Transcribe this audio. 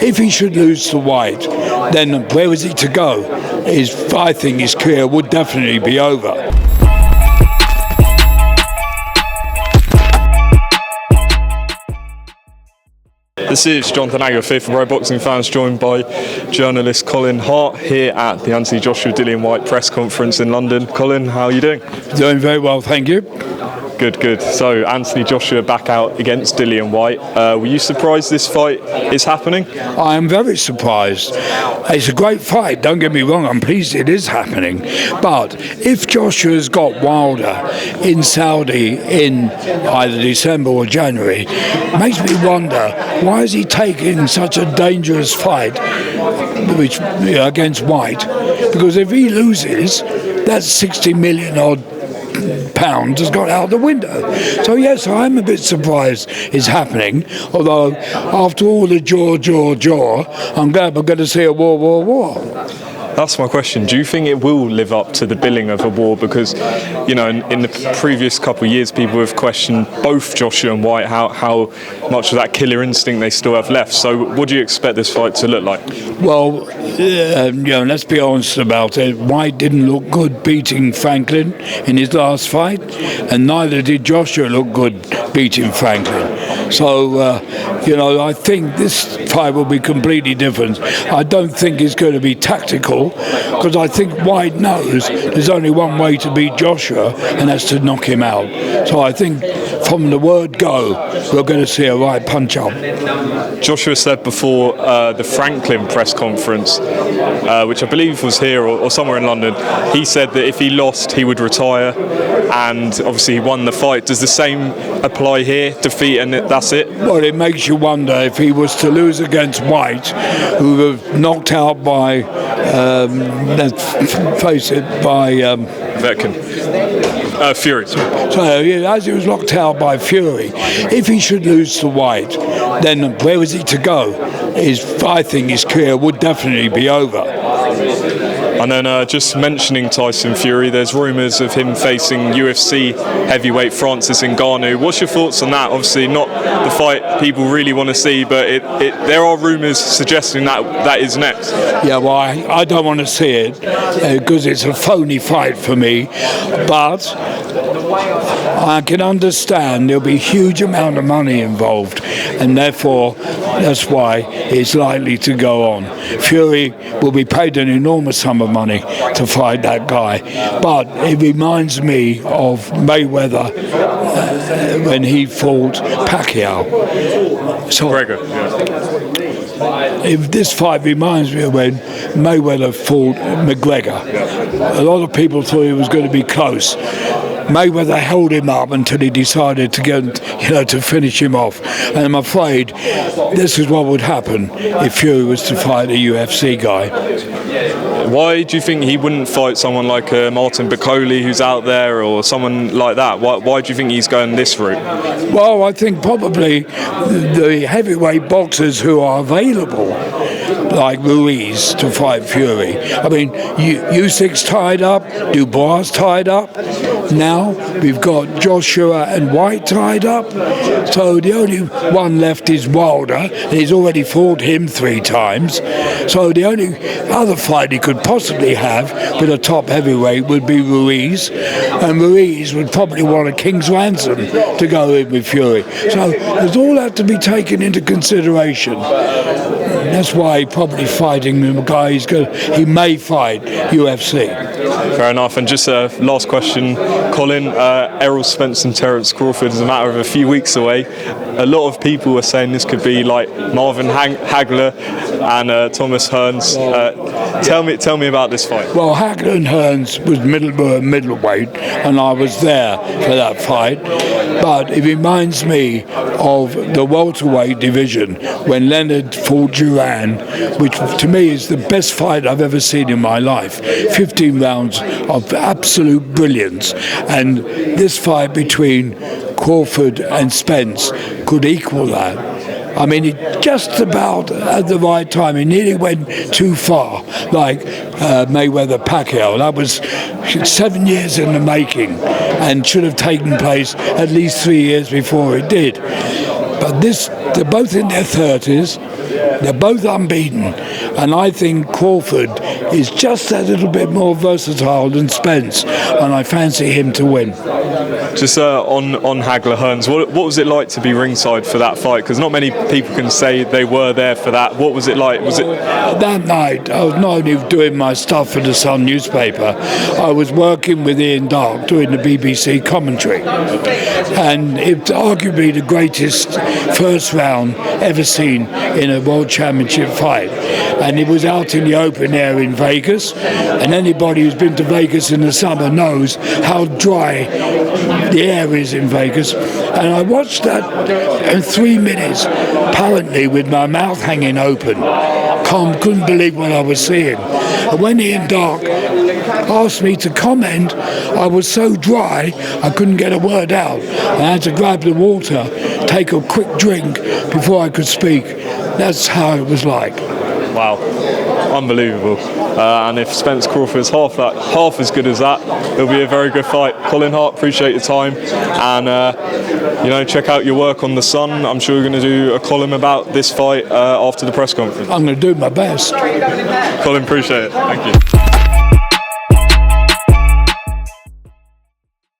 If he should lose to Whyte, then where is he to go? I think his career would definitely be over. This is Jonathan Agger, Fearful Pro Boxing fans, joined by journalist Colin Hart here at the Anthony Joshua Dillian Whyte press conference in London. Colin, how are you doing? Doing very well, thank you. Good. So Anthony Joshua back out against Dillian Whyte. Were you surprised this fight is happening? I am very surprised. It's a great fight, don't get me wrong, I'm pleased it is happening. But if Joshua's got Wilder in Saudi in either December or January, makes me wonder, why is he taking such a dangerous fight against Whyte? Because if he loses, that's 60 million odd pounds has gone out the window. So yes, I'm a bit surprised it's happening, although after all the jaw, I'm glad we're going to see a war. That's my question. Do you think it will live up to the billing of a war? Because, you know, in the previous couple of years, people have questioned both Joshua and Whyte, how much of that killer instinct they still have left. So what do you expect this fight to look like? Well, let's be honest about it. Whyte didn't look good beating Franklin in his last fight, and neither did Joshua look good beating Franklin. So, I think this fight will be completely different. I don't think it's going to be tactical, because I think Whyte knows there's only one way to beat Joshua, and that's to knock him out. So I think from the word go, we're going to see a right punch-up. Joshua said before the Franklin press conference, which I believe was here or somewhere in London, he said that if he lost, he would retire, and obviously he won the fight. Does the same apply here? Defeat and that's it? Well, it makes you wonder if he was to lose against Whyte, who was knocked out by, let's face it, by... Fury. So as he was knocked out by Fury, if he should lose to Whyte, then where is he to go? I think his career would definitely be over. And then just mentioning Tyson Fury, there's rumours of him facing UFC heavyweight Francis Ngannou. What's your thoughts on that? Obviously not the fight people really want to see, but there are rumours suggesting that is next. Yeah, well, I don't want to see it because it's a phony fight for me, but I can understand there'll be a huge amount of money involved, and therefore that's why it's likely to go on. Fury will be paid an enormous sum of money to fight that guy, but it reminds me of Mayweather when he fought Pacquiao. So, if this fight reminds me of when Mayweather fought McGregor, a lot of people thought it was going to be close. Mayweather held him up until he decided to get, to finish him off. And I'm afraid this is what would happen if Fury was to fight a UFC guy. Why do you think he wouldn't fight someone like Martin Bakole, who's out there, or someone like that? Why do you think he's going this route? Well, I think probably the heavyweight boxers who are available, like Ruiz, to fight Fury. I mean, Usyk's tied up, Dubois tied up. Now we've got Joshua and Whyte tied up. So the only one left is Wilder, and he's already fought him 3 times. So the only other fight he could possibly have with a top heavyweight would be Ruiz, and Ruiz would probably want a king's ransom to go in with Fury. So there's all that to be taken into consideration. That's why he's probably fighting the guy he may fight UFC. Fair enough. And just a last question, Colin. Errol Spence and Terence Crawford is a matter of a few weeks away. A lot of people are saying this could be like Marvin Hagler and Thomas Hearns. Tell me about this fight. Well, Hagler and Hearns was middleweight, and I was there for that fight. But it reminds me of the welterweight division when Leonard fought Duran, which to me is the best fight I've ever seen in my life. 15 rounds of absolute brilliance, and this fight between Crawford and Spence could equal that. I mean, it just about at the right time. He nearly went too far, like Mayweather-Pacquiao. That was 7 years in the making and should have taken place at least 3 years before it did. But they're both in their 30s. They're both unbeaten, and I think Crawford is just a little bit more versatile than Spence, and I fancy him to win. Just on Hagler Hearns, what was it like to be ringside for that fight? Because not many people can say they were there for that. What was it like? Was it that night? I was not only doing my stuff for the Sun newspaper, I was working with Ian Darke doing the BBC commentary, and it's arguably the greatest first round ever seen in a World Championship fight. And it was out in the open air in Vegas, and anybody who's been to Vegas in the summer knows how dry the air is in Vegas. And I watched that in 3 minutes, apparently with my mouth hanging open. Couldn't believe what I was seeing. And when Ian Darke asked me to comment, I was so dry I couldn't get a word out. I had to grab the water, take a quick drink before I could speak. That's how it was like. Wow, unbelievable. And if Spence Crawford is half as good as that, it'll be a very good fight. Colin Hart, appreciate your time, and check out your work on the Sun. I'm sure you're going to do a column about this fight after the press conference. I'm going to do my best. Colin, appreciate it. Thank you.